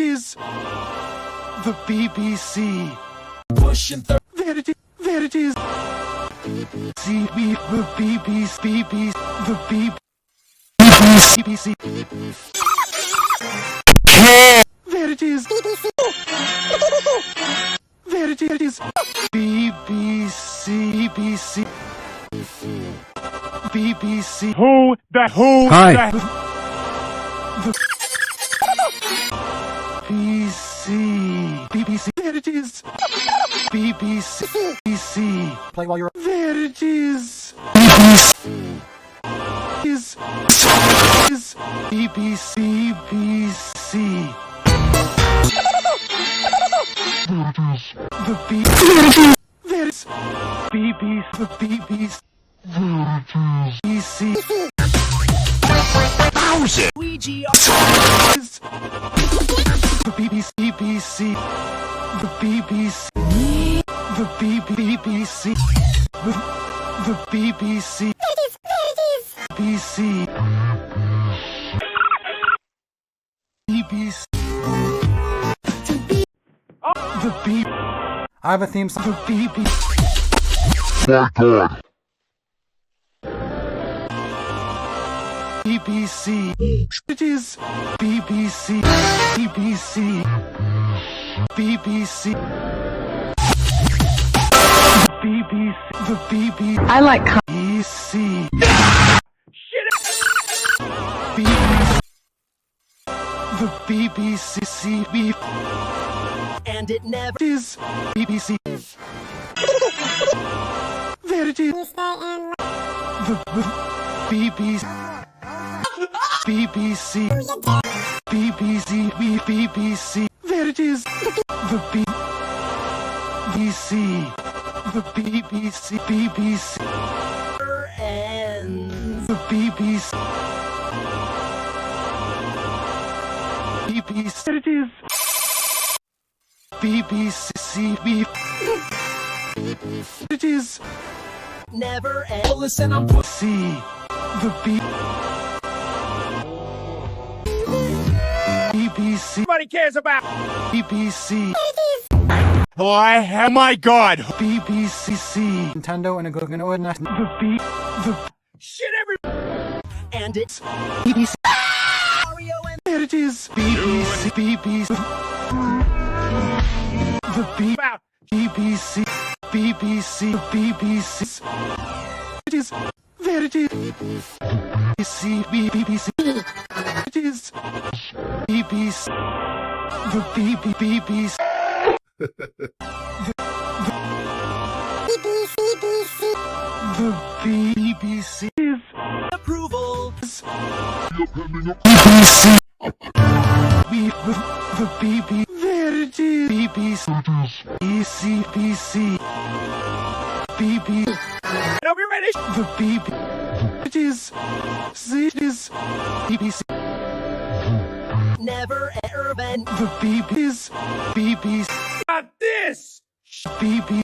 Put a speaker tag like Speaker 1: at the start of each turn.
Speaker 1: is the BBC.
Speaker 2: Pushing
Speaker 1: There it is. There it is. See me, the BBC, the BBC. There it is. There it is. BBC.
Speaker 3: Who the who?
Speaker 4: Hi.
Speaker 1: BBC. There it is. BBC.
Speaker 4: Play while you're.
Speaker 1: There it is. Is BBC. The BBC. There is BBC. The BBC.
Speaker 4: Thousand.
Speaker 2: Luigi.
Speaker 1: Is the BBC. The BBC. The BBC. The BBC. BBC. BBC. The B.
Speaker 4: I have a theme song.
Speaker 1: The BBC.
Speaker 3: My God.
Speaker 1: BBC. It is BBC. BBC. BBC. BBC. The BBC.
Speaker 5: I like
Speaker 1: BBC. BBC. The BBC.
Speaker 2: And it never
Speaker 1: It is BBC. There it is. The BBC. BBC. BBC. There it is. The BBC. The BBC.
Speaker 2: ends.
Speaker 1: The BBC. There it is. BBC. It is.
Speaker 2: Never ends. Oh, listen,
Speaker 1: C. The BBC.
Speaker 3: Nobody cares about.
Speaker 1: BBC.
Speaker 3: Oh my God.
Speaker 1: BBC.
Speaker 4: Nintendo and a good and
Speaker 1: The
Speaker 3: Shit every.
Speaker 2: and it's
Speaker 1: BBC.
Speaker 2: Mario and
Speaker 1: There it is. BBC. The
Speaker 3: About.
Speaker 1: BBC. BBC. It is. There it is. BBC. It is. BBC. The BBC. The BBC is
Speaker 2: approval.
Speaker 1: BBC. The BBC. There it is. BBC. BBC.
Speaker 3: Hope you're ready.
Speaker 1: The BBC. It is. It is. BBC.
Speaker 2: Never urban.
Speaker 1: The BBC is BBC.
Speaker 3: About this.
Speaker 1: BBC.